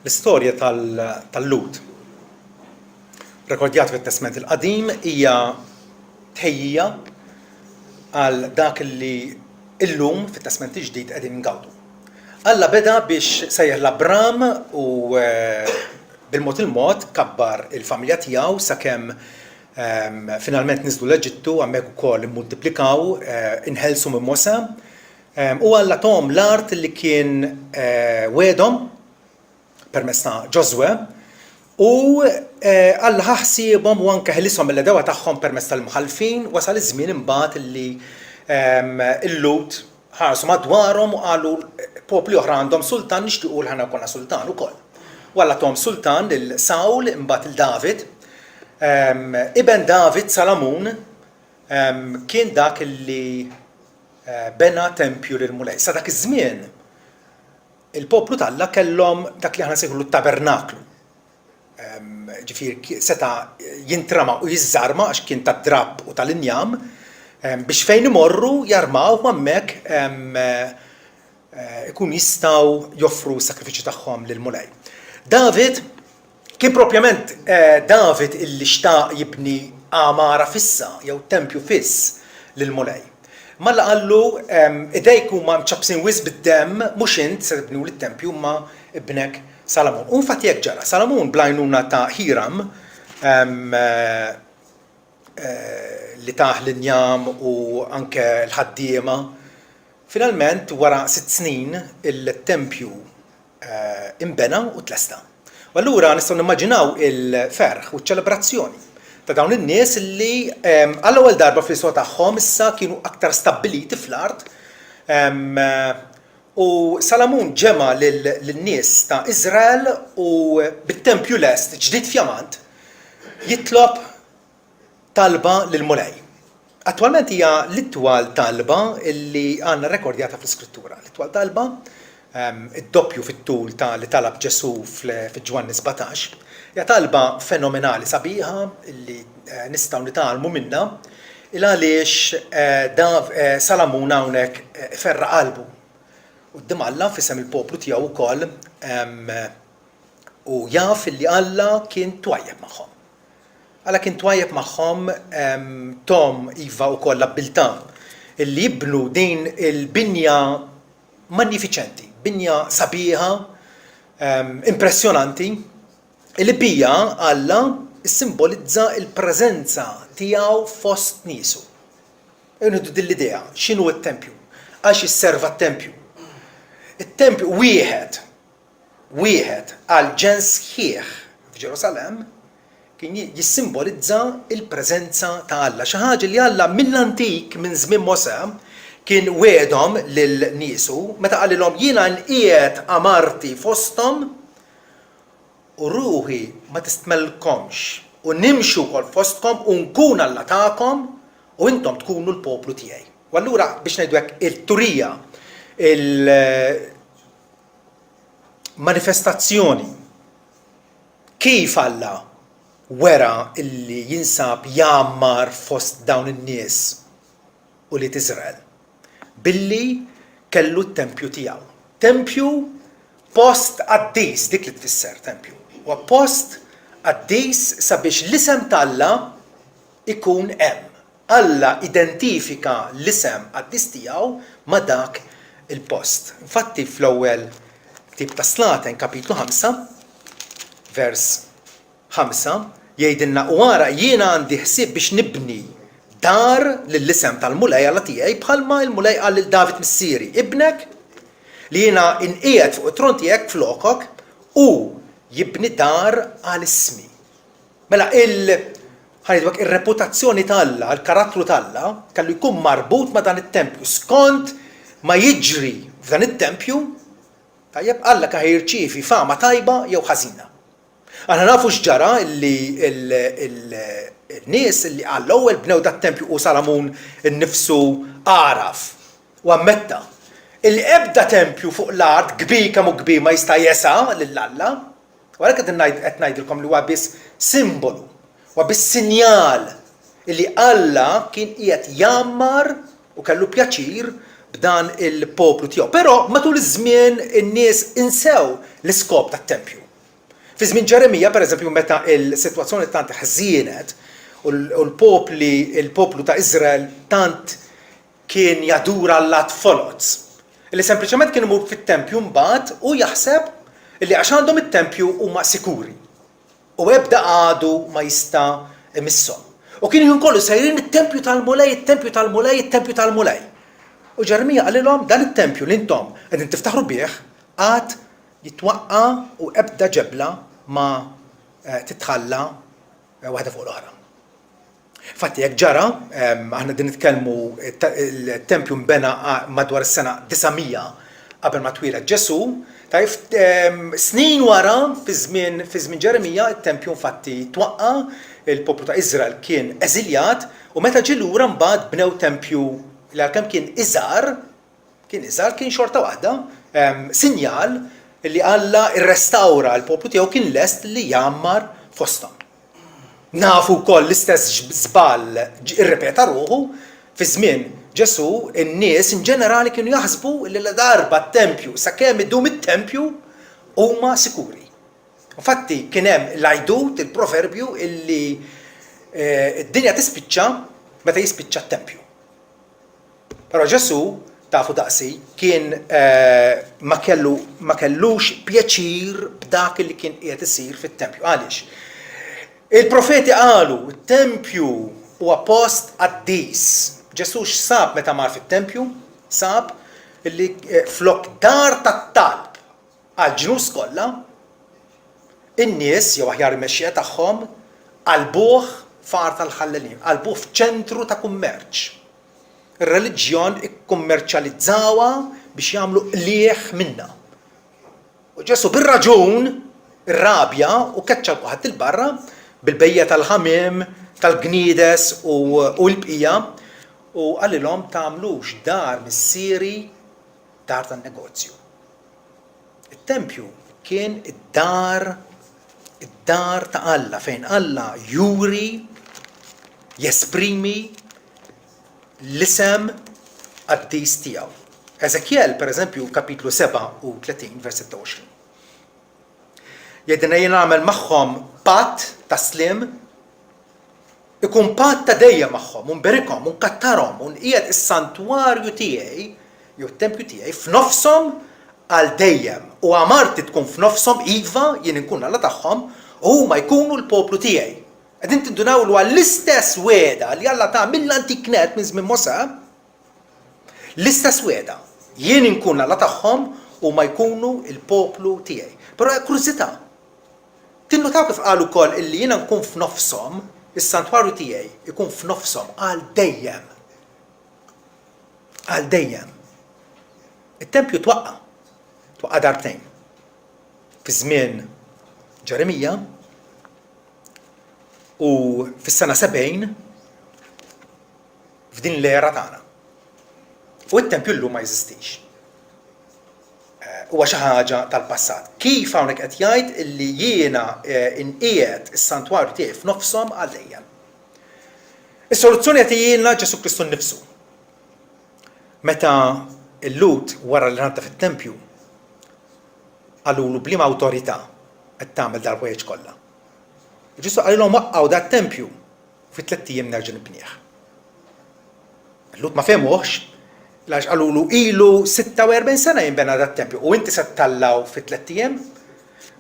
L-istorja tal-Lut rekordjat fit-Testament il-Qadim hija tħejjija għal dak li illum fit-Testament il-Ġdid qegħdin ngawdu. Alla beda biex sejjaħ l-Abram u bil-mod il-mod kabbar il-familja tiegħu sakemm finalment niżlu l-Eġittu hemmhekk ukoll immultiplikaw, inħelsu minn Mosè u Alla tom l-art li kien wedhom permezz ta' Ġoswe u Alla ħaħsiebhom u anke ħelishom mill-edewa tagħhom permezz tal-mħalfin wasal iż-żmien imbagħad li il-Lut ħarsu madwarhom u qalu popli oħra għandhom sultan nixtiequ l ħana jkollna sultan ukoll. U Alla tom sultan lil Sawl imbagħad il-David. Ibn David Salamun kien dak li bena tempju lil Mulej. Sa dak iż-żmien il-poplu talla kellhom dak li aħna nsejħulu t-tabernaklu. Ġifieri seta' jintrama u jiżżarma għax kien tad-drabb u tal-injam biex fejn imorru jarmaw hemmhekk ikun jistgħu joffru s-sakrifiċċju tagħhom lil Mulej. David kien propjament David illi xtaq jibni għamara fissa jew tempju fiss lil Mulej. Malla qallu idejk huma mċabsin wisq bid-demm mhux int se tibnu lit-tempju ma ibnek Salamun. U infatti hekk ġara. Salamun bl-għajnuna ta' Hiram li taħ l-injam u anke l-ħaddiema finalment wara 6 snin il-tempju imbena u tlesta. U allura nistgħu nimmaġinaw il-ferħ u ċ-ċelebrazzjoni ta' dawn in-nies li għall-ewwel darba fl-iswa tagħhom issa kienu aktar stabbiliti fl-art u Salamun ġema lin-nies ta' Iżrael u bit-tempju lest ġdid f'jamant jitlob talba lil Mulej. Attwalment hija l-itwal talba illi għandna rekordjata fl-Iskrittura. L-itwal talba id-doppju fit-tul li talab Ġesu fil-Ġwanni 17. Ja talba fenomenali sabiħa illi nistgħu nitgħallmu minnha il għaliex Salamun hawnhekk ferra qalbu quddiem Alla f'isem il-poplu tiegħu wkoll u jaf illi Alla kien twajjeb magħhom. Alla kien twajjeb magħhom tom iva wkoll l-abbiltà illi jibnu din il-binja magnifiċenti, binja sabiħa, impressjonanti, illi bija Alla issimbolizza il-preżenza tiegħu fost niesu. Nieħdu din l-idea, x'inhu t-tempju? Għax isserva t-tempju. It-tempju wieħed għal ġens sħiħ f'Ġerusalemm kien jissimbolizza il-preżenza ta' Alla. Xi ħaġa li Alla mill-antik minn żmien Mosè kien wedhom lil niesu meta qalilhom jiena nqiegħed amarti fosthom u ruħi ma tistmellkomx u nimxu wkoll fostkom u nkun Alla tagħkom u intom tkunu l-poplu tiegħi. U allura biex ngħidu hekk il-turija il-manifestazzjoni kif Alla wera illi jinsab jammar fost dawn in-nies u li Iżrael billi kellu t-tempju tiegħu. Tempju post qaddis dik li tfisser tempju. U post qaddis sabiex l-isem ta' Alla ikun hemm. Alla identifika l-isem qaddis tiegħu ma' dak il-post. Infatti fl-ewwel tip ta' Slaten kapitlu 5 vers 5 jgħidilna u wara jiena għandi ħsieb biex nibni dar lill-isem tal-Mulej Alla tiegħi bħalma l-Mulej qal lil David missieri ibnek li jiena inqiegħed fuq it-tron tiegħek flokok u jibni dar għal ismi. Mela ir-reputazzjoni ta' Alla, il-karattru ta' Alla kellu jkun marbut ma' dan it-tempju skont ma jiġri f'dan it-tempju tajjeb Alla ka jirċievi fama tajba jew ħażina. Aħna nafu x'ġara li n-nies li għall-ewwel bnew dat-tempju u Salamun innifsu għaraf u ammetta illi ebda tempju fuq l-art kbir kemm hu kbir ma jista' jesa' lil Alla. Wara qed ngħidilkom li huwa biss simbolu, huwa biss sinjal illi Alla kien qiegħed jammar u kellu pjaċir b'dan il-poplu tiegħu. Però matul iż-żmien in-nies insew l-iskop tat-tempju. Fi żmien Ġeremija pereżempju meta l-sitwazzjoni tant ħżienet u il-poplu ta' Iżrael tant kien jadura l-lat folots. Li sempliċement kien imur fit-tempju mbagħad u jaħseb li għax għandhom it-tempju huma sikuri. U ebda għadu ma jista' imisshom. U kien jkun kollu sejrin it-tempju tal-Mulej, it-tempju tal-Mulej, it-tempju tal-Mulej. U Ġeremija qalilhom dan it-tempju li intom qegħdin tiftaħru bih għad jitwaqqa u ebda ġebla ma titħalla waħda fuq l-oħra. Fatti jekk ġara, aħna din nitkellmu il-tempju mbena madwar is-sena 900 qabel ma twieled Ġesu, snin wara fi żmien Ġeremija it-tempju infatti twaqqa, il-poplu ta' Iżrael kien eżiljat u meta ġie lura mbagħad bnew tempju li għalkemm kien kien xorta waħda sinjal li Alla rrestawra l-poplu tiegħu kien lest li jammar fosthom. Nafu wkoll l-istess żball irrepeta ruħu fi żmien Ġesu in-nies in ġenerali kienu jaħsbu li la darba t-tempju sakemm idum it-tempju huma sikuri. Infatti kien hemm l-għajdut il-proverbju illi d-dinja tispiċċa meta jispiċċa t-tempju. Però Ġesu tafu daqsi kien ma kellux pjaċir b'dak li kien qiegħed isir fit-tempju. Għaliex? Il-profeti qalu it-tempju huwa post qaddis. Ġesu x'sab meta mar fit-tempju? Sab illi flok dar tat-talb għal ġnus kollha in-nies jew aħjar il-mexxija tagħhom qalbuh far tal-ħallelin, qalbuh f'ċentru ta' kummerċ. Ir-reliġjon ikkummerċjalizzawha biex jagħmlu qlieħ minnha. U Ġesu bir-raġun irrabja u keċċa ħadd il-barra bil-bejja tal-ħamiem, tal-gniedes u l-bqija u qalilhom tagħmlux dar missieri dar tan-negozju. It-tempju kien id-dar ta' Alla fejn Alla juri jesprimi l-isem qaddis tiegħu. Eżekjel pereżempju kapitlu 37 vers 26. Jgħidilna jien nagħmel magħhom patt ta' slim ikun patt ta' dejjem magħhom u nberikhom u nkattarhom u nqiegħed is-santwarju tiegħi jew it-tempju tiegħi f'nofshom għal dejjem u għamarti tkun f'nofshom iva jien inkun Alla tagħhom u huma jkunu l-poplu tiegħi. Qegħdin tindunaw li l-istess weda li Alla ta' mill-antik net minn żmien Mosè, l-istess weda jien inkun Alla tagħhom u ma jkunu l-poplu tiegħi. Però kuriżità. Tinnotaw kif qalu wkoll illi jiena nkun f'nofshom, is-santwarju tiegħi ikun f'nofshom għal dejjem. Għal dejjem. It-tempju twaqqa darbtejn. Fi żmien Ġeremija u fis-sena 70 f'din l-era tagħna. U t-tempju llum ma jeżistix. Huwa xi ħaġa tal-passat. Kif hawnhekk qed jgħid illi jiena inqiegħed is-santwarju tiegħi f'nofshom għal dejjem. Is-soluzzjoni qed jgħinna Ġesu Kristu nnifsu. Meta l-Lut wara li ngħadda fit-tempju qalulu bliema awtorità qed tagħmel dal-ħwejjeġ kollha. Ġesu qalilhom waqqgħu dat-tempju fi 3 ijiem nerġa' nibnieh. Lut ma fehmuhx għax qalulu ilu 46 sena jinbena dat-tempju u inti se ttallaw fi 3 ijiem.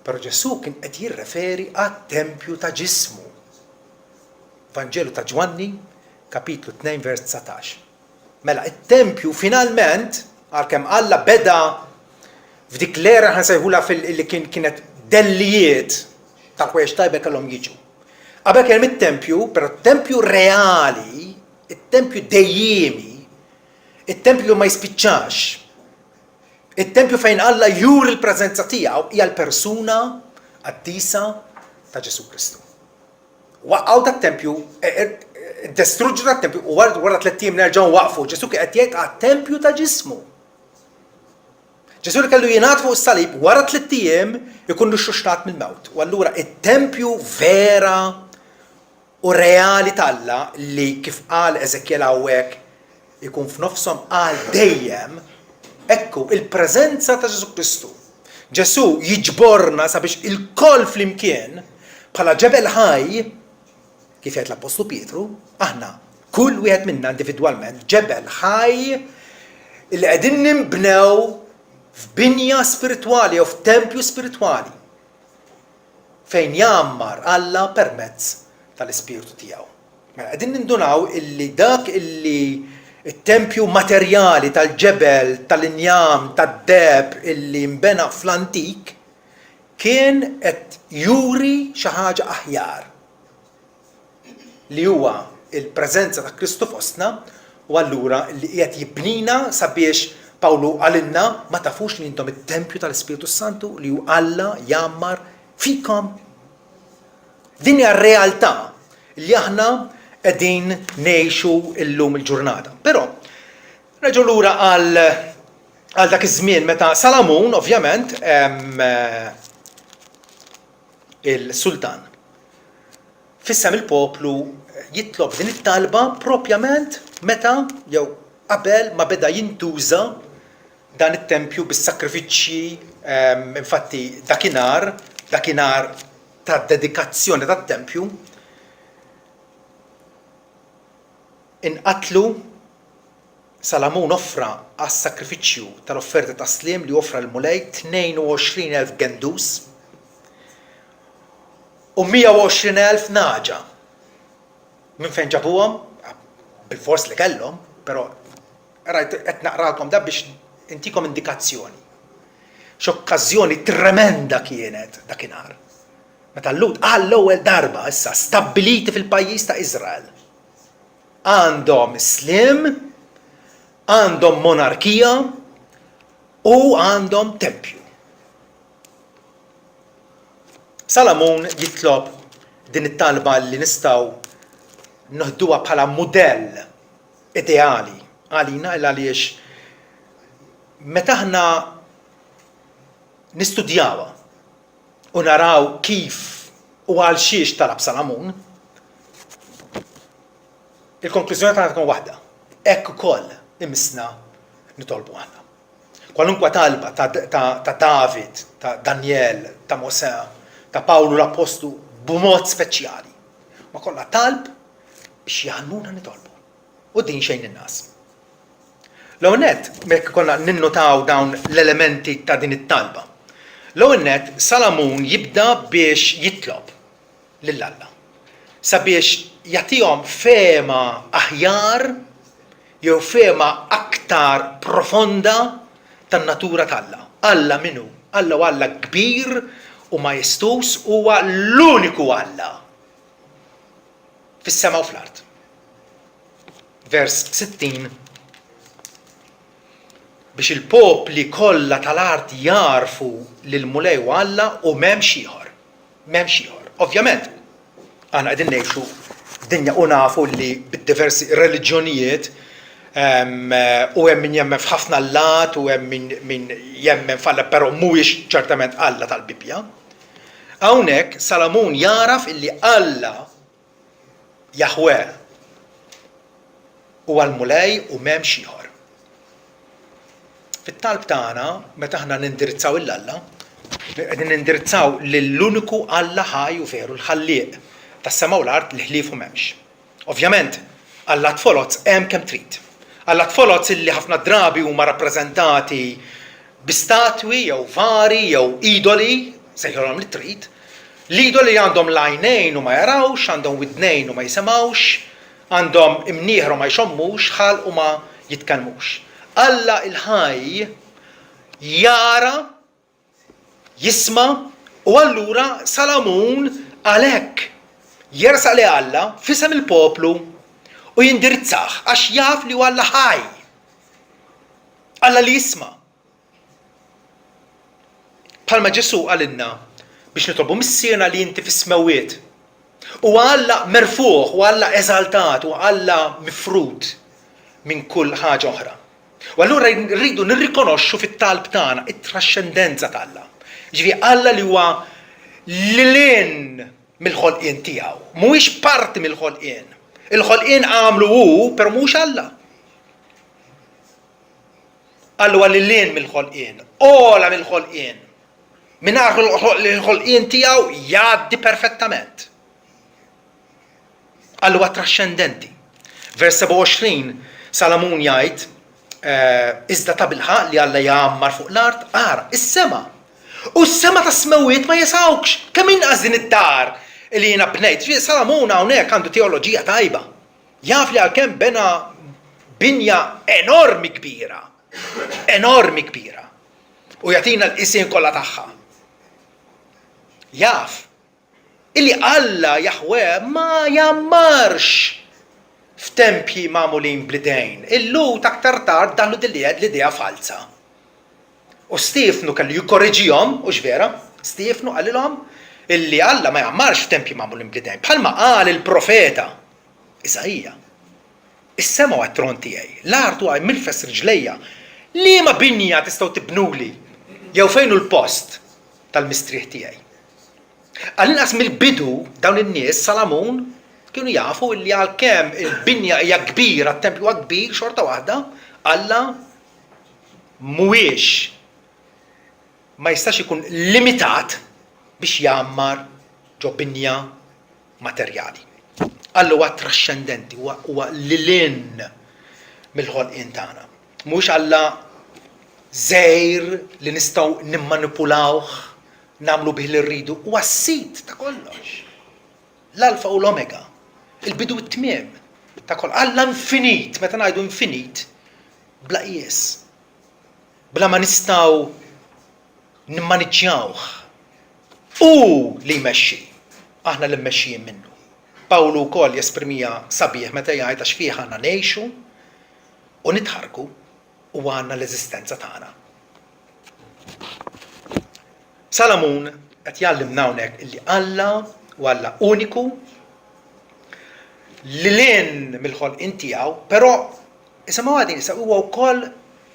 Però Ġesu kien qed jirreferi għat-tempju ta' ġismu. Vanġelu ta' Ġwanni, kapitlu 2 vers 19. Mela it-tempju finalment għalkemm Alla beda f'dik l-era ħansejħula li kienet dellijiet tal-ħwejjeġ tajba kellhom jiġu. Qabel kien it-tempju, però t-tempju reali, it-tempju dejjemi, it-tempju li ma jispiċċax, it-tempju fejn Alla juri l-preżenza tiegħu hija l-persuna qaddisa ta' Ġesu Kristu. Waqqgħu tat-tempju, destruġġu tat-tempju u wara 3 ijiem nerġgħu waqfu. Ġesu kien qed jgħid għat-tempju ta' ġismu. Ġesu li kellu jingħad fuq is-salib wara 3 ijiem ikun xuxtat mill-mewt. U allura it-tempju vera u reali tal-Alla li kif qal Eżekjel hawnhekk ikun f'nofshom għal dejjem, ekku il-preżenza ta' Ġesu Kristu Ġesu jiġborna sabiex il-koll flimkien bħala ġebel ħaj, kif qed l-Apostlu Pietru, aħna kull wieħed minna individwalment ġebel ħaj li qegħdin nimbnew f'binja spiritwali jew f'tempju spiritwali fejn jammar Alla permezz tal-Ispiritu tiegħu. Mela qegħdin nindunaw illi dak illi it-tempju materjali tal-ġebel, tal-injam, tad-deb illi nbena fl-antik kien qed juri xi ħaġa aħjar li huwa il-preżenza ta' Kristu fostna u allura li qiegħed jibnina sabiex Pawlu għalinna ma tafux li intom it-tempju tal-Ispiritu Santu li hu Alla jammar fikom. Din hija r-realtà li aħna qegħdin ngħixu llum il-ġurnata. Però reġgħu lura għal dak iż-żmien meta Salamun ovvjament il-sultan fissem il-poplu jitlob din it-talba propjament meta jew qabel ma beda jintuża dan it-tempju bis-sakrifiċċji infatti dakinhar ta' dedikazzjoni tat-tempju inqatlu Salamun offra għas-sakrifiċċju tal-offerta ta' sliem li offra l-mulej 22,000 gendus u 120,000 naġa. Minn fejn ġabuhom? Bil-fors li kellhom, però qed naqralkom da biex intikom indikazzjoni. X'okkażjoni tremenda kienet dakinhar. Meta Lut għall-ewwel darba issa stabbiliti fil-pajjiż ta' Iżrael. Għandhom sliem, għandhom monarkija u għandhom tempju. Salamun jitlob din it-talba li nistgħu noħduha bħala mudell ideali għalina għaliex meta aħna nistudjawha u naraw kif u għal xiex talab Salamun, il-konklużjoni tagħna tkun waħda. Hekk ukoll imisna nitolbu aħna. Kwalunkwe talba ta' David, ta' Daniel, ta' Mosè, ta' Pawlu l-Apostlu b'mod speċjali. Ma kollha talb biex jgħannuna nitolbu. U din xejn in-nas. L-ewwel nett mekk konna ninnotaw dawn l-elementi ta' din it-talba. L-ewwel nett Salamun jibda biex jitlob lil Alla sabiex jagħtihom fehma aħjar jew fehma aktar profonda tan-natura tal-Alla. Alla minnu? Alla huwa Alla kbir u majestus huwa l-uniku Alla fis-sema u fl-art. Vers 60 biex il-popli kollha tal-art jarfu lil mulej u Alla u m'hemmx ieħor. M'hemmx ieħor. Ovvjament, aħna qegħdin ngħixu dinja u nafu li bid-diversi reliġjonijiet u hemm min jemmen f'ħafna Allat u hemm min jemmen f'Alla però mhuwiex ċertament Alla tal-Bibja. Hawnhekk Salamun jaraf illi Alla Jahweh huwa l-mulej u m'hemmx ieħor. Fit-talb tagħna meta aħna nindirizzaw il-Alla, qegħdin nindirizzaw lill-uniku Alla ħaj u veru l-ħallieq tas-sema u l-art li ħliefu m'hemmx. Ovvjament, Alla tfolozz hemm kemm trid. Alla tfolozz illi ħafna drabi huma rappreżentati bi statwi jew vari jew idoli, sejħolhom li trid. L-idoli għandhom l-għajnejn u ma jarawx, għandhom widnejn u ma jisimgħux, għandhom imnieħru ma jxommux, ħal u ma jitkellmux. Alla il-ħaj jara, jisma u allura Salamun għalhekk jersaq li Alla fisem il-poplu u jindirizzaħ għax jaf li huwa Alla ħaj. Alla li jisma. Bħalma Ġesu għalinna biex nitolbu missierna li inti fis-smawiet. U Alla merfuħ, u Alla eżaltat, u Alla mifrud minn kull ħaġa oħra. U allura rridu nirrikonoxxu fit-talb tagħna it-trascendenza tal-Alla. Ġifieri Alla li huwa lilin mill-ħolqien tiegħu, mhuwiex parti mill-ħolqien. Il-ħolqien għamlu hu, però mhux Alla. Alla huwa lilin mill-ħolqien, ola mill-ħolqien. Mingħajr il-ħolqien tiegħu jgħaddi perfettament. Allura trascendenti. Vers 27 Salamun jgħid iżda ta' bilħaq li Alla jgħammar fuq l-art ara is-sema. U s-sema ta' smewiet ma jesawx. Kemm inqas din id-dar li jiena bnejt. Salamun hawnhekk għandu teoloġija tajba. Jaf li għalkemm bena binja enormi kbira. Enormi kbira. U jagħtina l-isien kollha tagħha. Jaf illi Alla Jahwe ma jammarx f'tempji magħmulin blidejn. Illu aktar tard daħlu l-idea falsa. U Stefnu kellu jikkorreġihom, u x'vera, Stefnu qalilhom illi Alla ma jammarx f'tempji magħmulin blidejn. Bħalma qal il-profeta Isaija. Is-sema huwa t-tron tiegħi, l-art huwa milfes riġlejja. Liema binja tistgħu tibnuli jew fejn hu l-post tal-mistrieħ tiegħi. Għal-inqas mill-bidu dawn in-nies Salamun kienu jafu li għalkemm il-binja hija kbira, t-tempju huwa kbir xorta waħda, Alla mhuwiex ma jistax ikun limitat biex jammar ġo binja materjali. Alla huwa trascendenti, huwa lilin mill-ħolqien tagħna. Mhux Alla żgħir li nistgħu nimmanipulawh, nagħmlu bih li rridu, huwa s-sit ta' kollox. L-alfa u l-omega, il-bidu u t-tmiem ta' kollox. Alla infinit, meta ngħidu infinit, bla qies. Bla ma nistgħu nimmaniġġjawh. U li jmexxi, aħna li mmexxijin minnu. Pawlu wkoll jesprimija sabiħ meta jgħid għax fih għandna ngħixu u nitħarku u għandna l-eżistenza tagħna. Salamun qed jgħallimna hawnhekk illi Alla u Alla uniku li lin mill-ħolqien tiegħu, però isimgħu għadin huwa wkoll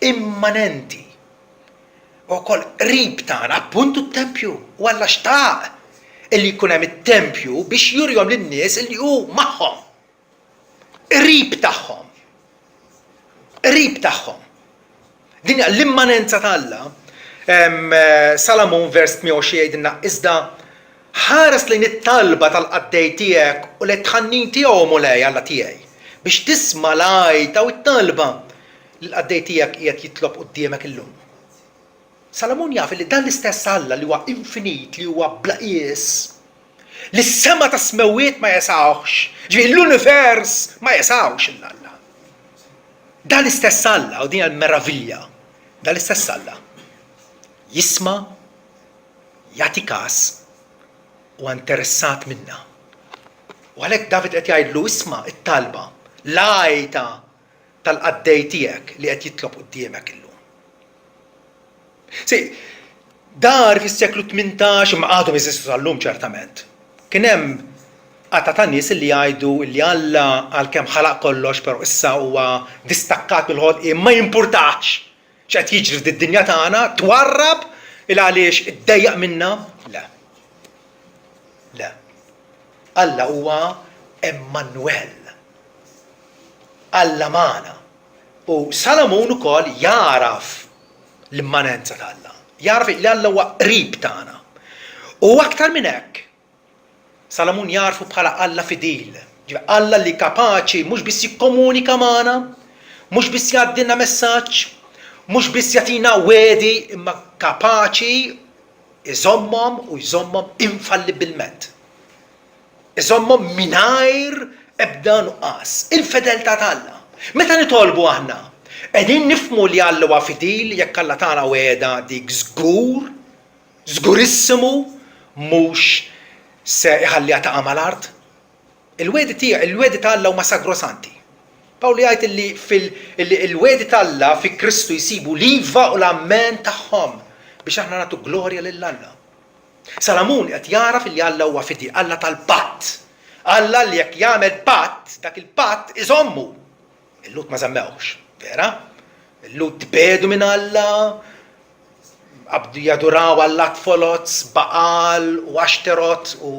immanenti. U wkoll qrib tagħna appuntu t-tempju u Alla xtaq illi jkun hemm it-tempju biex jurjhom lin-nies illi hu magħhom. Qrib tagħhom. Qrib tagħhom. Din hija l-immanenza ta' Alla. Salamun vers 120 jgħidilna iżda ħares lejn it-talba tal-qaddej tiegħek u lejn tħannin tiegħu mulej Alla tiegħi biex tisma' l-għajta u t-talba li l-qaddej tiegħek qiegħed jitlob quddiemek illum. Salamun jaf li dan l-istess Alla li huwa infinit, li huwa bla qies, li s-sema ta' smewiet ma jesawx, ġifieri l-univers ma jesawx il-Alla. Dan l-istess Alla u din l-meravilja, dan l-istess Alla jisma' jagħti każ u interessat minna. U għalhekk David qed jgħidlu isma' it-talba, l-għajta tal-qaddej tiegħek li qed jitlob quddiemek illum. Dar fis-seklu 18 ma għadhom jeżistu tal-lum ċertament. Kien hemm qatta ta' nies li jgħidu li Alla għalkemm ħalaq kollox però issa huwa distakkat mill-ħolqien ma jimpurtax x'qed jiġri fid-dinja tagħna, twarrab il għaliex iddejjaq minna. Le. Le. Alla huwa Emmanuel. Alla magħna. U Salamun ukoll jaraf l-immanenza ta' Alla. Jaraf li Alla huwa qrib tagħna. U aktar minn hekk, Salamun jarfu bħala Alla fidil. Alla li kapaċi mhux biss jikkomunika magħna, mhux biss jgħaddilna messaġġ, mhux biss jagħtina wedi, imma kapaċi iżommhom u jżommhom infallibilment. Iżommhom mingħajr ebda nuqqas. Il-fedeltà ta' Alla. Meta nitolbu aħna, qegħdin nifhmu li Alla huwa fidil jekk Alla tagħna weda dik żgur, żgurissimu, mhux se iħalliha taqa' mal-art. Il-wedi ta' Alla huma sagrosanti. Pawlu jgħid li il-wedi ta' Alla fi Kristu jsibu l-iva u l-ammen tagħhom biex aħna nagħtu glorja lil Alla. Salamun qed jaraf li Alla huwa fidil, Alla tal-patt. Alla li jekk jagħmel patt, dak il-patt iżommu. Il-Lut ma żammewx, vera? Il-Lut tbedu minn Alla, abdu jaduraw Alla tfolots, Baal u Ashterot u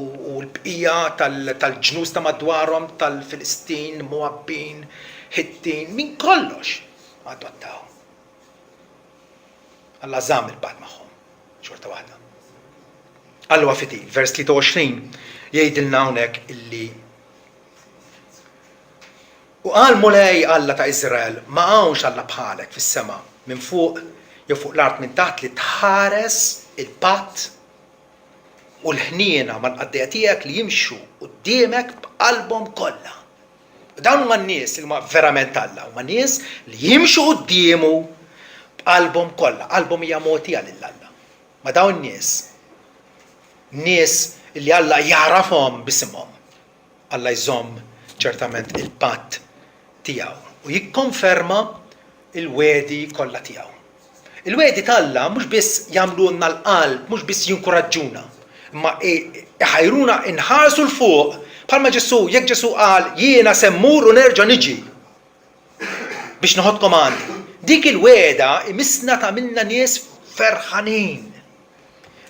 l-bqija tal-ġnus ta' madwarhom, tal-Filistin, Moabbin, Hittin, min kollox adottaw. Alla żamm il-patt magħhom, xorta waħda. Allura fiti, vers 23 jgħidilna hawnhekk illi u qal Mulej Alla ta' Iżrael ma hawnx Alla bħalek fis-sema minn fuq jew fuq l-art minn taħt li tħares il-patt u l-ħniena mal-qaddejja tiegħek li jimxu quddiemek b'qalbhom kollha. Dawn huma n-nies li huma verament Alla, huma nies li jimxu quddiemu b'qalbhom kollha, qalbhom hija mogħtija lil Alla. Ma dawn nies li Alla jarafhom bisimhom. Alla jżomm ċertament il-patt tiegħu u jikkonferma il-wedi kollha tiegħu. Il-wedi tal-Alla mhux biss jagħmlulna l-qalb, mhux biss jinkoraġġuna, imma iħajruna inħarsu l-fuq bħalma Ġesu, jekk Ġesu qal jiena se mmur u nerġa' niġi biex noħodkom għandi. Dik il-weda imisna tagħmilna nies ferħanin,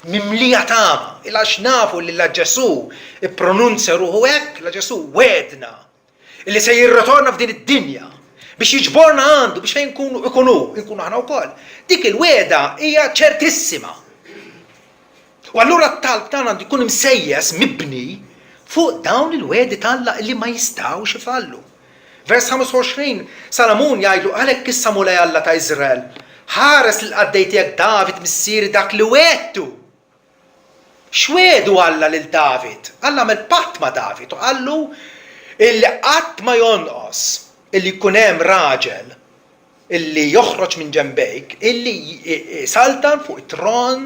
mimlija tama, il-għax nafu li la Ġesu ippronunzja ruħu hekk, la Ġesu wedna illi se jirritorna f'din id-dinja biex jiġborna għandu biex fejn nkunu aħna wkoll. Dik il-weda hija ċertissima. U allura t-talb tagħna għandu jkun imsejjes mibni fuq dawn il-wedi tal-Alla li ma jistgħux ifallu. Vers 25 Salamun jgħidlu għalhekk issa Mulej Alla ta' Iżrael ħares lil qaddej tiegħek David missieri dak li wedtu. X'wedu Alla lil David? Alla għamel patt ma' David u qallu illi qatt ma jonqos illi jkun hemm raġel illi joħroġ minn ġenbejk illi saltan fuq it-tron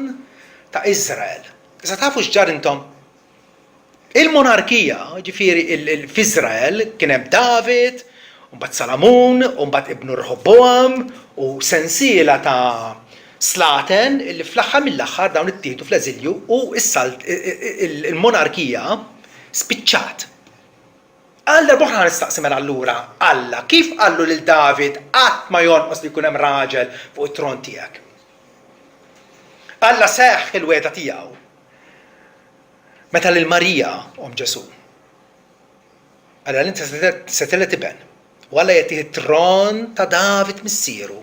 ta' Iżrael. Issa tafu x'ġar intom? Il-monarkija, ġifieri f'Iżrael kien hemm David, u mbagħad Salamun, u mbagħad ibnu Rehoboam u sensiela ta' slaten illi fl-aħħar mill-aħħar dawn ittieħdu fl-eżilju u il-monarkija spiċċat. Alla boħra nistaqsim allura Alla kif qallu lil David qatt ma jonqos li jkun hemm raġel fuq it-tron tiegħek. Alla seħħ il-weda tiegħu meta lil Marija Ġesu. Alla inti se tella tiben u Alla jagħtih it-tron ta' David missieru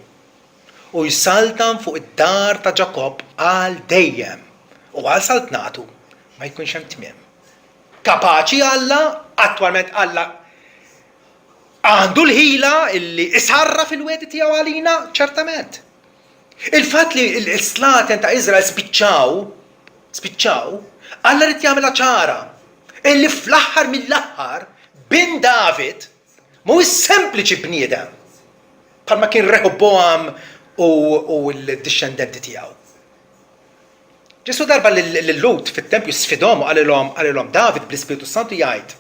u jsaltan fuq id-dar ta' Ġakob għal dejjem u għal saltnatu ma jkunx hemm tmiem. Kapaċi Alla, attwalment Alla għandu l-ħila illi isarra fil-wedi tiegħu għalina ċertament. Il-fatt li l-slaten ta' Iżrael spiċċaw, Alla rid jagħmilha ċara illi fl-aħħar mill-aħħar bin David mhuwiex sempliċi bniedem bħalma kien Rehoboam u l-discendenti tiegħu. Ġesu darba l-Lut fit-tempju sfidhom u qalilhom David bl-Ispiritu Santu jgħid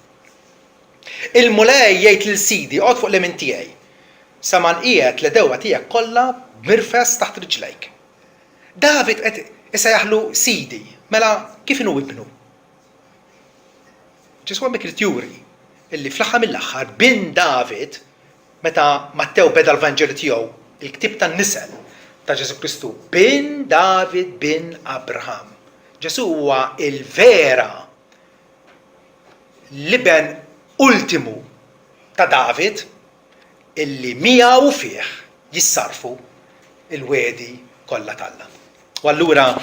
il-mulej jgħid lil sidi qgħod fuq l-emin tiegħi saman qiegħed l-dewwa tiegħek kollha b'mirfes taħt riġlejk. David qed isejjaħlu sidi, mela kif inhu ibnu? Ġesu hemmhekk irid juri illi fl-aħħar mill-aħħar bin David meta Mattew beda l-Vanġelu tiegħu il-ktib tan-nisel ta' Ġesu Kristu bin David bin Abraham. Ġesu huwa il-vera liben ultimu ta' David illi miegħu fih jissarfu il-wedi kollha tal-Alla. U allura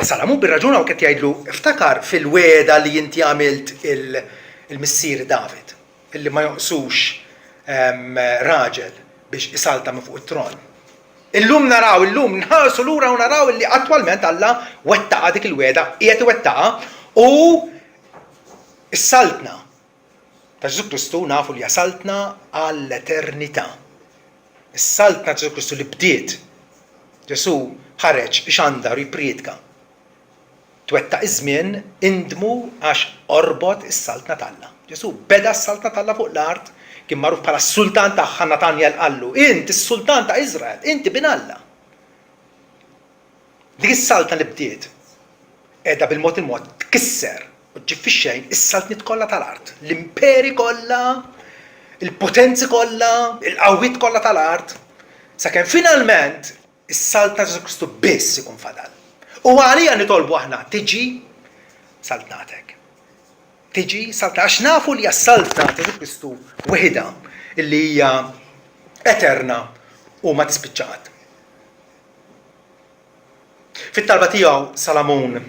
Salamun bir-raġuna u qed jgħidlu iftakar fil-weda li inti għamilt il-missier David illi ma joqsux raġel biex isalta minn fuq it-tron. Illum nħarsu lura u naraw illi attwalment Alla wettaqa dik il-weda, qiegħed iwettaqa u issaltna ta' Ġesu Kristu nafu li jasaltna għall-eternità. Is-saltna ta' Ġesu Kristu li bdiet. Ġesu ħareġ ixandar jippriedka. Twettaq iż-żmien indmu għax orbot is-saltna tal-Alla. Ġesu beda s-saltna tal-Alla fuq l-art kien magħruf bħala s-sultan tagħha Natanjel qallu, inti s-sultan ta' Iżrael, inti bin Alla. Dik is-saltna li bdiet qiegħda bil-mod il-mod tkisser u ġġib fix-xejn is-saltniet kollha tal-art, l-imperi kollha, il-potenzi kollha, il-qawwiet kollha tal-art, sakemm finalment is-saltna ta' Ġesu Kristu biss ikun fadal. U għalija nitolbu aħna tiġi saltnatek. Tiġi salta għax nafu li s-saltna ta' Ġesu Kristu weħida illi hija eterna u ma tispiċċat. Fit-talba tiegħu Salamun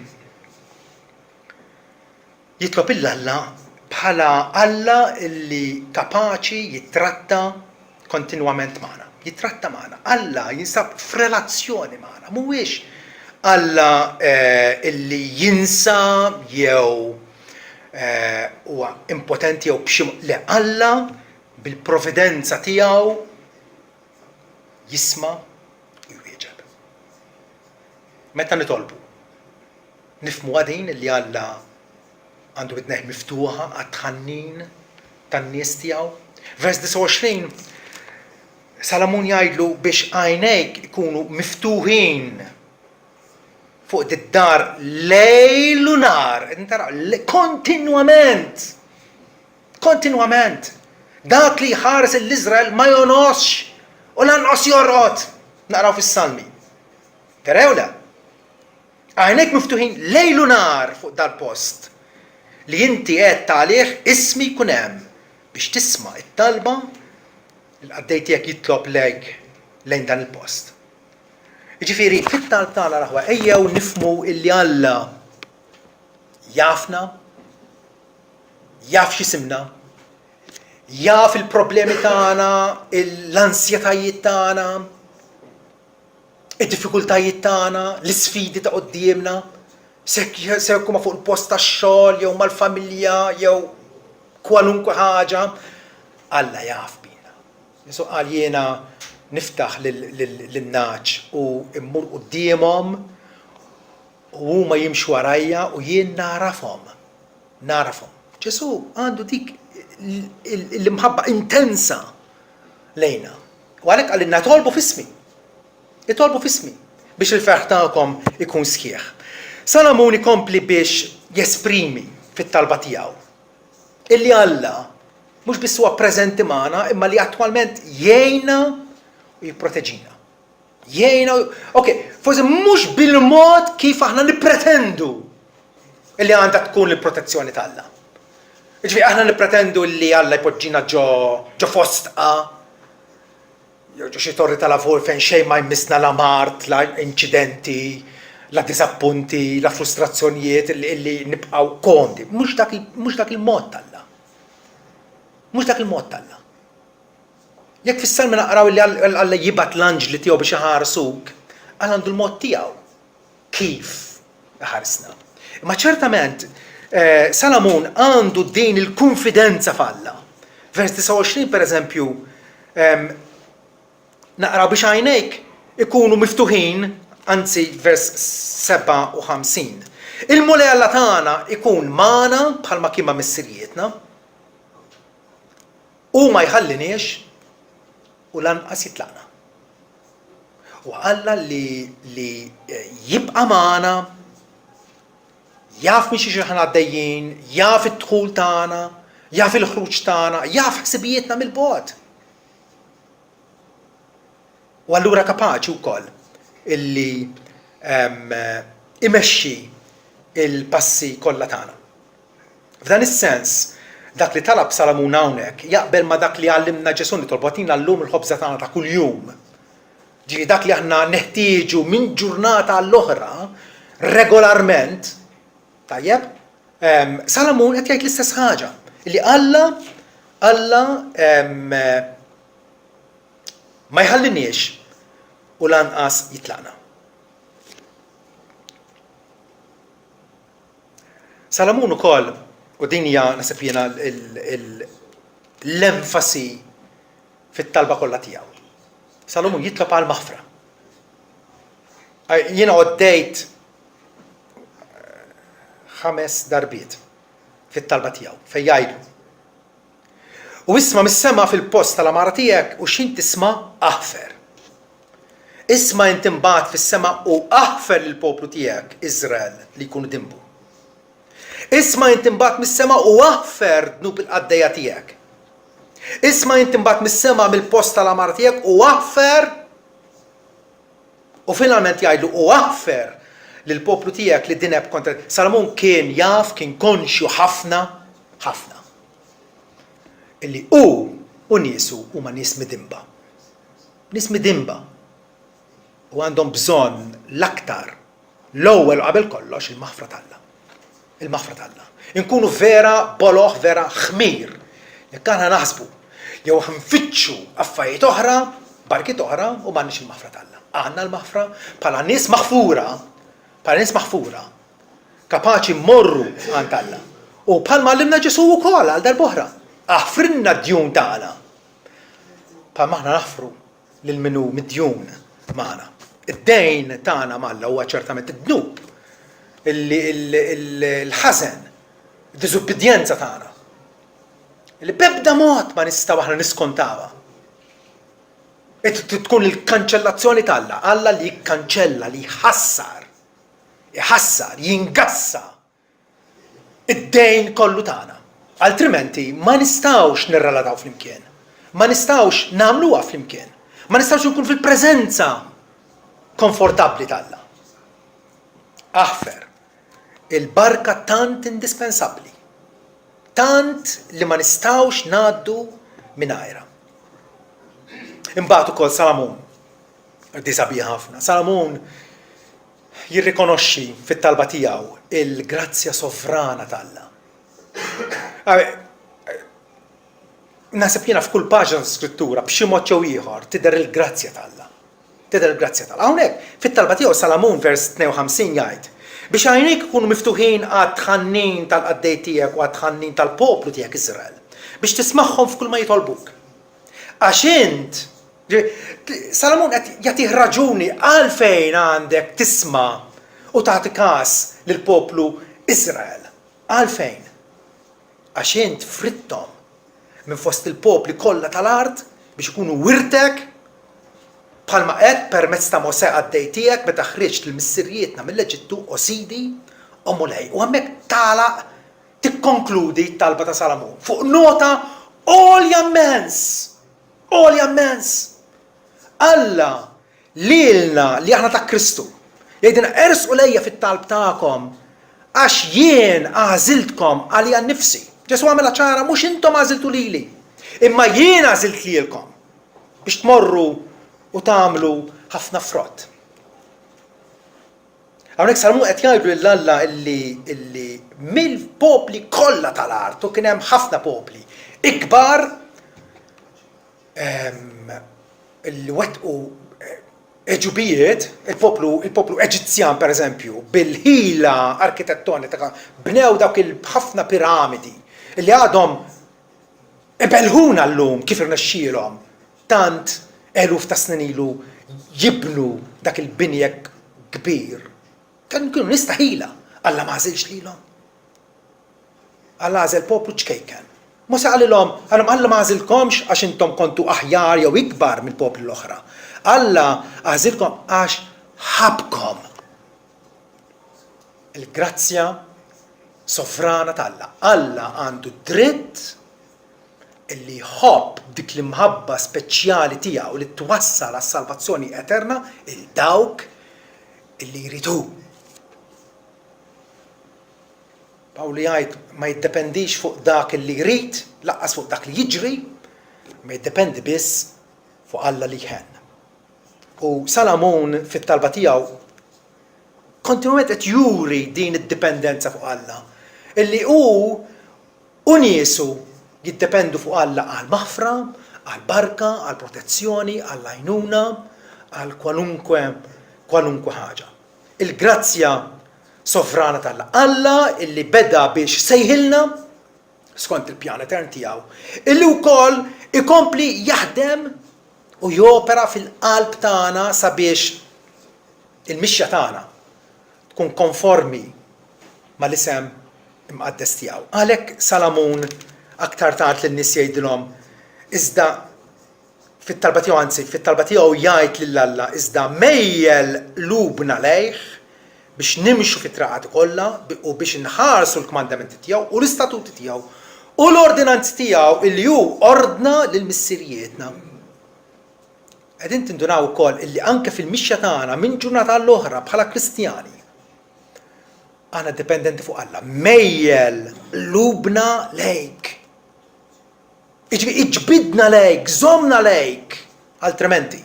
jitlob Alla bħala Alla illi kapaċi jitratta kontinwament magħna. Jitratta magħna. Alla jinsab f'relazzjoni magħna. Mhuwiex Alla illi jinsa jew huwa impotenti jew b'xi le Alla bil-provvidenza tiegħu jisma' u jwieġeb. Meta nitolbu nifhmu għadin li Alla għandu bidneħ miftuħa għat-tħannin tan-nies tiegħu. Vers 29 Salamun jgħidlu biex għajnejk ikunu miftuħin fuq id-dar lejl u nar, kontinwament. Dak li ħares l-Iżrael ma jonosx u lanqos jorqod. Naqraw fis-Salmi. Terew le? Għajnejk miftuħin lejl u nar fuq dal-post li inti qed għalih ismi jkun hemm biex tisma' it-talba li għaddej tiegħek jitlob lejn dan il-post. Jiġifieri fit-talb tagħna raħwa ejjew nifhmu illi Alla jafna, jaf x'isimna, jaf il-problemi tagħna, l-ansjetajiet tagħna, id-diffikultajiet tagħna, l-isfidi ta' qudiemna, se ma fuq il-post tax-xogħol jew mal-familja jew kwalunkwe ħaġa, Alla jaf bina. Jesu qal jiena niftaħ lin-naċ u mmur qudiemhom u huma jimxu warajja u jien narafhom. Ġesu għandu dik l-imħabba intensa lejna. U għalhekk għalilna tolbu f'ismi. Itolbu f'ismi biex il-ferħ tagħkom ikun sħiħ. Salamun ikompli biex jesprimi fit-talba tiegħu illi Alla mhux biss huwa preżenti magħna imma li attwalment jgħinna u jipproteġina. Forsi mhux bil-mod kif aħna nippretendu illi għandha tkun il-protezzjoni ta' Alla. Jiġifieri aħna nippretendu li Alla jpoġġina ġo fostqa, jew ġo xi torri tal-lavur fejn xejn ma jmissna la mart, la inċidenti, la disappunti, la frustrazzjonijiet illi nibqgħu kondi. Mhux dak il-mod tal-Alla. Mhux dak il-mod tal-Alla. Jekk fis-salmi naqraw li Alla jibgħat l-anġli tiegħu biex iħarsuk, Alla għandu l-mod tiegħu kif iħarsna. Imma ċertament Salamun għandu din il-konfidenza f'Alla. Vers 29 pereżempju naqraw biex għajnejk ikunu miftuħin, anzi vers 57. Il-mulej Alla tagħna ikun magħna bħalma kien ma' missirietna u ma jħalliniex u lanqas jitlaqna. U Alla li jibqa' magħna, jaf minn xi ħana għaddejjin, jaf id-dħul tagħna, jaf il-ħruġ tagħna, jaf ħsibijietna mill-bogħod. U allura kapaċi wkoll illi imexxi il-passi kollha tagħna. F'dan is-sens dak li talab Salamun hawnhekk jaqbel ma dak li għallimna Ġesu nitolbu għatina llum il-ħobża tagħna ta' kuljum. Ġifieri dak li aħna neħtieġu minn ġurnata għall-oħra regolarment, tajjeb, Salamun qed jgħid l-istess ħaġa. Li Alla ma jħalliniex u lanqas jitlaqna. Salamun ukoll u din hija naħseb jiena l-enfasi fit-talba kollha tiegħu. Salamun jitlob għal maħfra. Jiena għoddejt 5 darbiet fit-talba tiegħu fejn jgħidu. U isma' mis-sema fil-post tal-amara tiegħek u x'int tisma' aħfer. Isma' inti mbagħad fis-sema u aħfer lill-poplu tiegħek Iżrael li jkunu dimbu. Isma' inti mbagħad mis-sema u aħfer dnub il-qaddejja tiegħek. Isma' inti mbagħad mis-sema mill-post tal-amara tiegħek u aħfer u finalment jgħidlu u aħfer lill-poplu tiegħek li dineb kontra. Salamun kien jaf, kien konxju ħafna illi u niesu huma nies midimba. Nies midimba. U għandhom bżonn l-aktar l-ewwel qabel kollox il-maħfra ta' Alla. il-maħfra tal-Alla. Inkunu vera boloħ, vera ħmir. Jekk aħna naħsbu jew ħanfittxu affarijiet oħra, barkiet oħra u m'għandniex il-maħfra tal-Alla. Għandna l-maħfra bħala nies maħfura, kapaċi mmorru għand Alla. U bħalma għallimna Ġesu wkoll għal darb'oħra. Aħfrinna d-djun tagħna. Bħalma aħna naħfru lil minu mid-djun magħna. Id-dejn tagħna m'Alla huwa ċertament id-dnub, il-ħażen, id-diżubbidjenza tagħna. Li b'ebda mod ma nistgħu aħna niskontawha. Tkun il-kanċellazzjoni tal-Alla, Alla li jikkanċella, li jħassar, jingassa id-dejn kollu tagħna. Altrimenti ma nistgħux nirrelataw flimkien, ma nistgħux nagħmluha flimkien, ma nistgħux nkun fil-preżenza komfortabbli tal-Alla. Aħfer, il-barka tant indispensabbli, tant li ma nistgħux ngħaddu mingħajrha. Imbagħad ukoll Salamun, di sabiħ ħafna. Salamun jirrikonoxxi fit-talba tiegħu il-grazzja sovrana tal-Alla. Naħseb jiena f'kull paġna ta' skrittura b'xi mod jew ieħor tidher il-grazzja tal-Alla. Hawnhekk fit-talba tiegħu Salamun vers 52 jgħid biex għajnejk ikunu miftuħin għat-tħannin tal-qaddej tiegħek u għat-tħannin tal-poplu tiegħek Iżrael biex tismagħhom f'kull ma jitolbuk. Għax int Salamun qed jagħtih raġuni għalfejn għandek tisma' u tagħti każ lill-poplu Iżrael. Għalfejn? Għax int fritthom minn fost il-popli kollha tal-art biex ikunu wirtek bħalma qed permezz ta' Mosè għaddej tiegħek meta ħriġt lill-missirietna mill-Eġittu Osidi u Mulej. U hemmhekk tagħlaq tikkonkludi t-talba ta' Salamun fuq nota għolja immens. Alla lilna li aħna ta' Kristu jgħidilna ersqu lejja fit-talb tagħkom għax jien għażiltkom għalija nnifsi. Ġesu għamela ċara mhux intom għażiltu lili, imma jien għażilt lilkom biex tmorru u tagħmlu ħafna frott. Hawnhekk Salamun qed jgħidu lill-Alla illi mill-popli kollha tal-art u kien hemm ħafna popli ikbar li wettqu Eġubijiet, il-poplu Eġizzjan pereżempju, bil-ħila arkitettonika bnew dawk il-ħafna piramidi li għadhom ibelħuna llum kif irnexxielhom tant eluf ta' snin ilu jibnu dak il-binjek kbir. Kan kienu nistaħila, Alla ma għażilx lilhom. Alla għażel poplu ċkejken. Musa għalilhom, Alla ma għażilkomx għax intom kontu aħjar jew ikbar mill-popli l-oħra. Alla għażilkom għax ħabkom. Il-grazzja sovrana tal-Alla. Alla għandu dritt illi jħobb dik l-imħabba speċjali tiegħu li twassal għas-salvazzjoni eterna il-dawk illi jridu. Pawlu jgħid ma jiddependix fuq dak li jrid, laqqas fuq dak li jiġri, ma jiddependi biss fuq Alla li jħenn. U Salamun fit-talba tiegħu kontinwament qed juri din id-dipendenza fuq Alla. Illi u niesu jiddependu fuq Alla għal maħfra, għal barka, għal protezzjoni, għal għajnuna, għal kwalunkwe ħaġa. Il-grazzja sovrana tal-Alla. Alla illi beda biex sejħilna skont il-pjan etern tiegħu, illi wkoll ikompli jaħdem u jopera fil-qalb tagħna sabiex il-mixja tagħna tkun konformi mal-isem imqaddes tiegħu. Għalhekk Salamun aktar tard lin-nies jgħidilhom iżda fit-talba tiegħu fit-talba tiegħu jgħid lill-Alla iżda mejjel lubna lejh biex nimxu fit-traqat kollha u biex inħarsu l-kmandamenti tiegħu u l-istatuti tiegħu u l-ordinanzi tiegħu illi hu ordna lill-missirietna. Qegħdin tindunaw ukoll illi anke fil-mixja tagħna minn ġurnata l-oħra bħala Kristjani aħna dipendenti fuq Alla. Mejjel lubna lejk. Iġbidna lejk, żomna lejk, altrimenti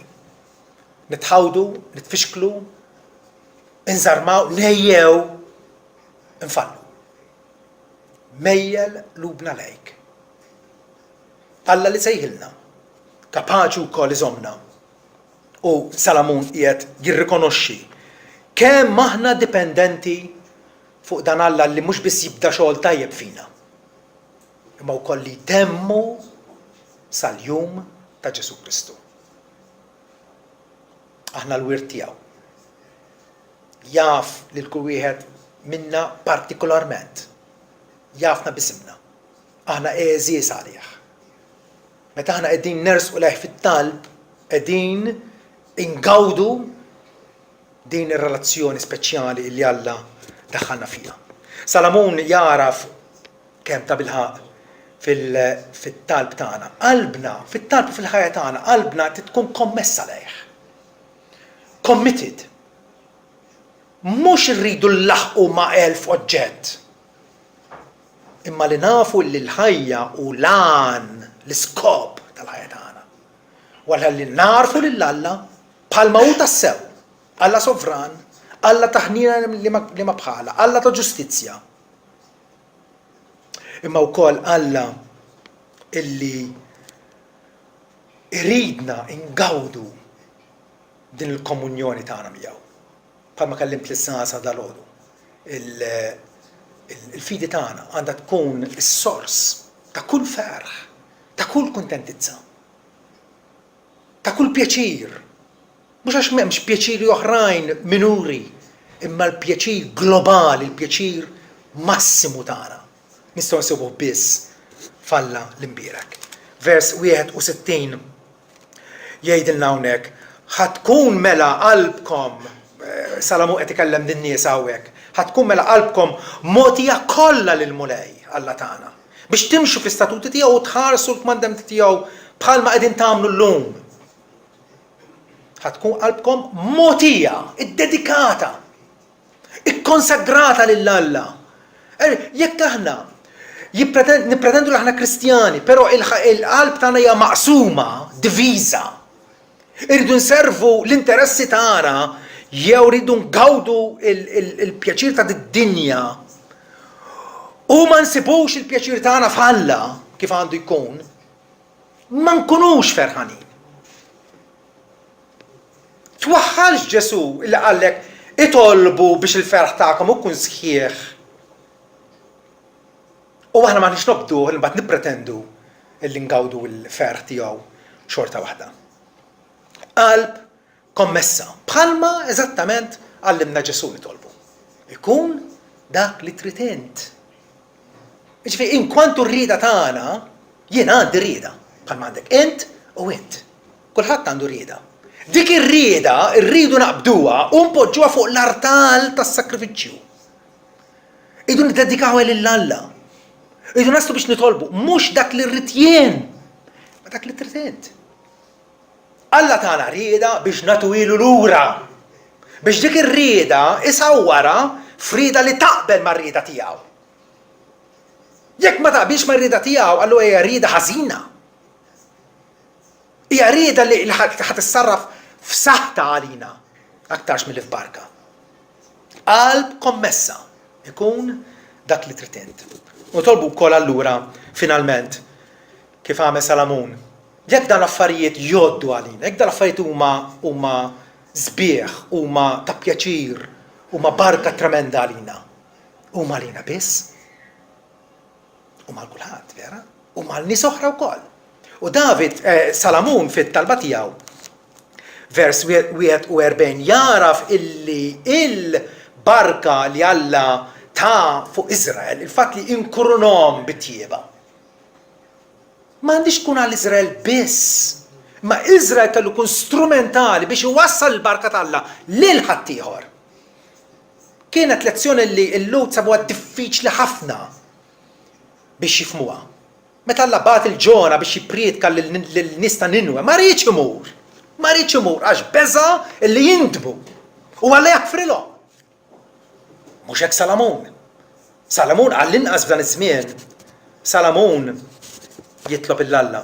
nitħawdu, nitfixklu, inżarmaw, nejjew, infallu. mejjel lubna lejk. Alla li sejħilna, kapaċi wkoll iżomna. U Salamun qiegħed jirrikonoxxi kemm aħna dipendenti fuq dan Alla li mhux biss jibda xogħol tajjeb fina, imma wkoll li temmu sal-jum ta' Ġesu Kristu. Aħna l-wirt tiegħu. Jaf lil kull wieħed minna partikolarment. Jafna bisimna. Aħna eżies għalih. Meta aħna qegħdin nersqu lejh fit-talb, qegħdin ingawdu din ir-relazzjoni speċjali li Alla daħħalna fiha. Salamun jaraf kemm ta' bilħaq fit-talb tagħna. Qalbna, fit-talb fil-ħajja tagħna, qalbna tkun kommessa lejh. Committed. Mhux irridu nlaħqu ma' 1000 oġġett. Imma li nafu li l-ħajja u lan l-iskop tal-ħajja tagħna. Wara li narfu lil Alla bħalma hu tassew, Alla sovran, Alla taħnina li ma bħala, Alla ta' ġustizzja. Imma wkoll Alla illi iridna ingawdu din il-komunjoni tagħna miegħu. Bħalma kellimt lis-sasa dal-għodu. Il-fidi tagħna għandha tkun is-sors ta' kull ferħ, ta' kull kuntentizza, ta' kull pjaċir. Mhux għax m'hemmx pjaċiri oħrajn minuri, imma l-pjaċir globali, il-pjaċir massimu tagħna. Nistgħu nsibuh biss falla l-imbierek. Vers 61 jgħidilna hawnhekk, ħatkun mela qalbkom, Salamun qed ikellem lin-nies hawnhekk, ħatkun mela qalbkom mogħtija kollha lil Mulej Alla tagħna biex timxu fl-istatuti tiegħu u tħarsu l-kmandamti tiegħu bħalma qegħdin tagħmlu llum. Ħatkun qalbkom mogħtija, iddedikata, ikkonsagrata lil Alla. Jekk aħna nippretendu li aħna Kristjani, però il-qalb tagħna hija maqsuma, diviża. Irridu nservu l-interessi tagħna jew rridu ngawdu il-pjaċir ta' d-dinja u ma nsibux il-pjaċir tagħna f'Alla kif għandu jkun, ma nkunux ferħanin. Twaħħalx Ġesu li qallek itolbu biex il-ferħ tagħkom ikun sħiħ. U aħna ma nix nobduh li mbagħad nippretendu illi ngawdu l-ferħ tiegħu xorta waħda. Qalb kommessa, bħalma eżattament għallimna Ġesu nitolbu. Ikun dak li trid int. Ġifieri inkwantu r-rieda tagħna, jien għandi rieda, bħalma għandek int u int. Kulħadd għandu rieda. Dik ir-rieda rridu naqbduha u npoġġuha fuq l-artal tas-sakrifiċċju. Idu niddedikawha lill-Alla. Idu naslu biex nitolbu, mhux dak li rrid jien, ma dak li trid int. Alla tagħna rieda biex nagħtu ilu lura. Biex dik ir-rieda isawwara f'rieda li taqbel mar-rieda tiegħu. Jekk ma taqbilx mar-rieda tiegħu, allura hija rieda ħażina. Hija rieda li ħadd issarraf f'saħħta għalina aktarx milli f'barka. Qalb kommessa ikun dak li trid int. U tolbu wkoll allura finalment kif għamel Salamun. Jekk dan l-affarijiet jgħoddu għalina, jekk dan l-affarijiet huma sbieħ, huma ta' pjaċir, huma barka tremenda għalina. Huma għalina biss. Huma l-kulħadd, vera? Huma l-nies oħra wkoll. U David, Salamun fit-talba tiegħu, vers 41 jaraf illi il-barka li Alla ta' fuq Iżrael, il-fatt li inkurunhom bit-tjieba. Ma għandix kun għal-Izrael biss, ma Izrael kellu kun strumentali biex iwassal l-barka tal-Alla lil ħaddieħor. Kienet lezzjoni li l-Lut sabuha diffiċli ħafna biex jifhmuha. Meta Alla bagħat il-Ġona biex jippriedka lil-nies ta' Ninwe, ma rridx imur għax beża li jintbu u Alla jaħfrilhom. Mhux hekk Salamun. Salamun għall-inqas f'dan iż-żmien, Salamun jitlob il-Alla.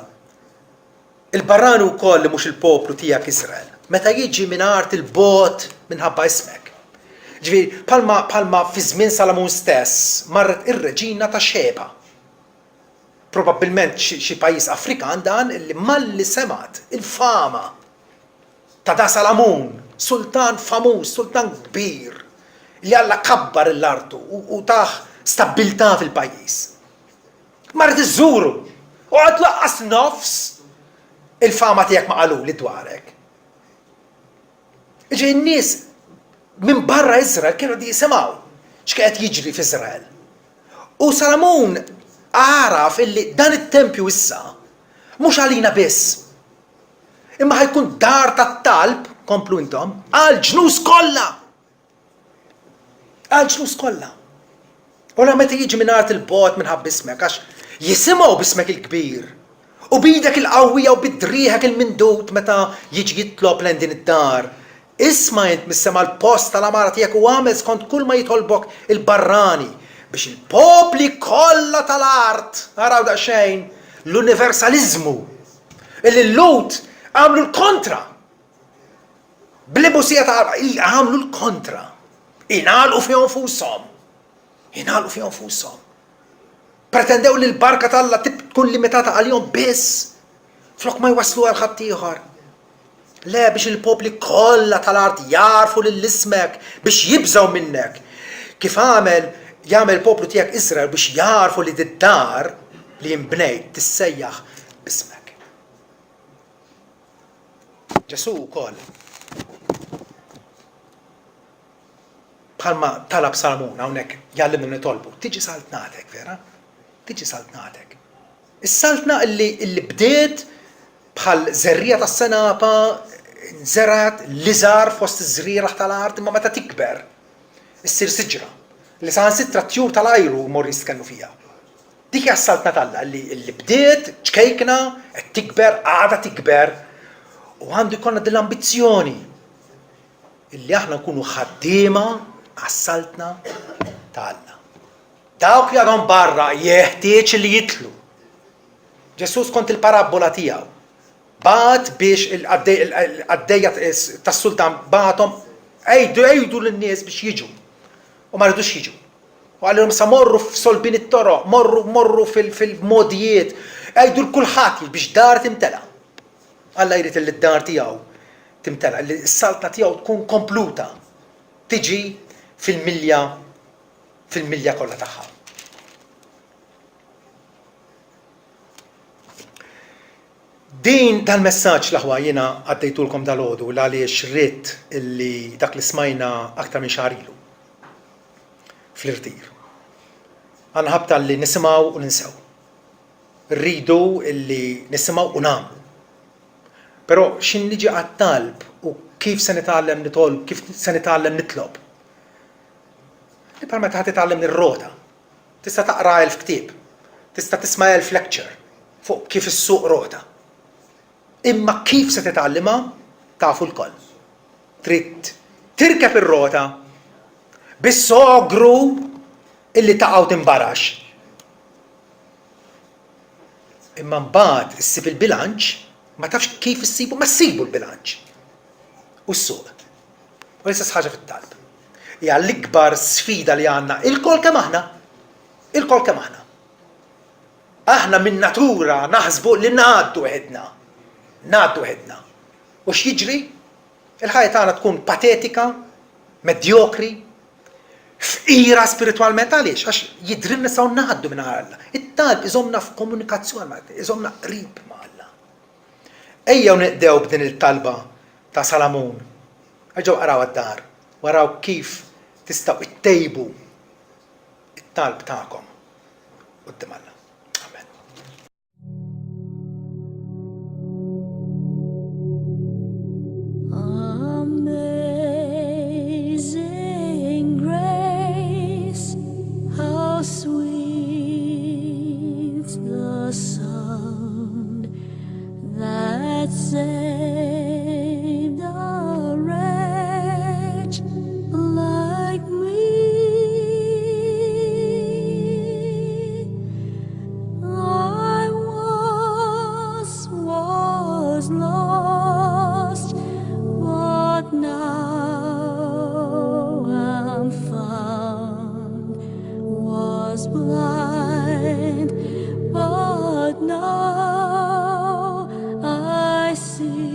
Il-barrani wkoll li mhux il-poplu tiegħek Iżrael. Meta jiġi mingħajr il-bot minħabba ismek. Ġifieri palma fi żmien Salamun stess marret ir-reġina ta' Xeba. Probabbilment xi pajjiż Afrikan dan illi malli semat il-fama ta' da Salamun, sultan famuż, sultan kbir, li Alla kabbar l-artu u taħ stabbiltà fil-pajjiż. Marret iżżuru u għad laqqas nofs il-fama tiegħek ma qalu li dwarek. Ġej n-nies minn barra Iżrael kienu jisimgħu x'kienet jiġri f'Iżrael. U Salamun għaraf illi dan it-tempju issa mhux għalina biss. Imma ħajkun dar tat-talb, komplu intom, għal ġnus kollha. Għal ġnus kollha. U la meta jiġi minn art il-bot minħabba ismek, għax jisimgħu bismek il-kbir. U bidek il-qawwija u bidrieħek il-mindut meta jiġi jitlob lejn din id-dar. Isma' int mis-sema l-post tal-amara tiegħek u għamel skont kull ma jitolbok il-barrani biex il-popli kollha tal-art araw daqsxejn l-universalizmu. Il-Lut għamlu l-kontra. Bl-ibusija għamlu l-kontra. Inalqu fi anfushom. Inalqu fi anfushom. Pretendew li l-barka tal-Alla tkun limitata għalihom biss. Flok ma jwaslu għal ħadd ieħor. Le biex il-popli kollha tal-art jarfu lill-ismek biex jibżgħu minnek. Kif jagħmel il-poplu tiegħek Iżrael biex jarfu li d-dar li jinbnejt tissejjaħ bismek. Ġesu wkoll bħalma talab Salamun hawnhekk jallimnu nitolbu. Tiġi saltnatek, vera? Tiġi saltnatek. Is-saltna illi bdiet bħal żerrija tas-senapa nżerat liżar fost iż-żrieħ tal-art imma meta tikber issir siġra. Li saħansitra t-tjur tal-ajru mor jiskennu fija. Dik hija s-saltna tal-Alla li bdiet ċkejkna qed tikber għadha tikber u għandu jkollna din l-ambizzjoni illi aħna nkunu ħaddiema għas-saltna tal-Alla. Dawk li għadhom barra jeħtieġ li jitlu. Ġesu skont il-parabola tiegħu bagħat biex il-għaddejja tas-sultan bagħathom ejdu lin-nies biex jiġu. U ma rridux jiġu. U għallhom sa morru f'solbin it-toroq, morru fil-modijiet, għajdu l-kulħadd biex dar timtela. Alla jrid li d-dar tiegħu timtela, li s-saltna tiegħu tkun kompluta. Tiġi fil-milja kollha tagħha. Din dal-messaġġ l-aħwa jiena għaddejtulkom dal-għodu għaliex rrid illi dak li smajna aktar minn xahar ilu fl-irtir. Għandna ħabta li nisimgħu u ninsew. Rridu illi nisimgħu u nagħmlu. Però x'in niġi għat-talb u kif se nitgħallem nitolb, kif se nitgħallem nitlob. Li bħal meta titgħallem nirrota. Tista' taqra 1000 ktieb, tista' tisma' 1000 lecture fuq kif is-suq rota. Imma kif se titgħallimha tafu l-koll. Trid tirkeb ir-rota bis-sogru illi taqgħu timbarax. Imma mbagħad issib il-bilanċ ma tafx kif issibu, ma ssibu l-bilanċ. U s-suq. U l-istess ħaġa fit-talb. Hija l-ikbar sfida li għandna il-kol kemm aħna. Il-kol kemm aħna. Aħna minn natura naħsbu li ngħaddu weħedna. Ngħaddu weħedna. U x'jiġri? Il-ħajja tagħna tkun patetika, medjokri, f'ira spiritualment għaliex, għax jidrilna nistgħu ngħaddu minn Alla. It-talb iżomna f'komunikazzjoni ma' iżomna qrib ma' Alla. Ejjew neqdew b'din il-talba ta' Salamun. Ġew qaraw għad-dar, waraw kif tistgħu ittejbu it-talb tagħkom quddiem Alla. Saved a wretch like me. blind, but now I see.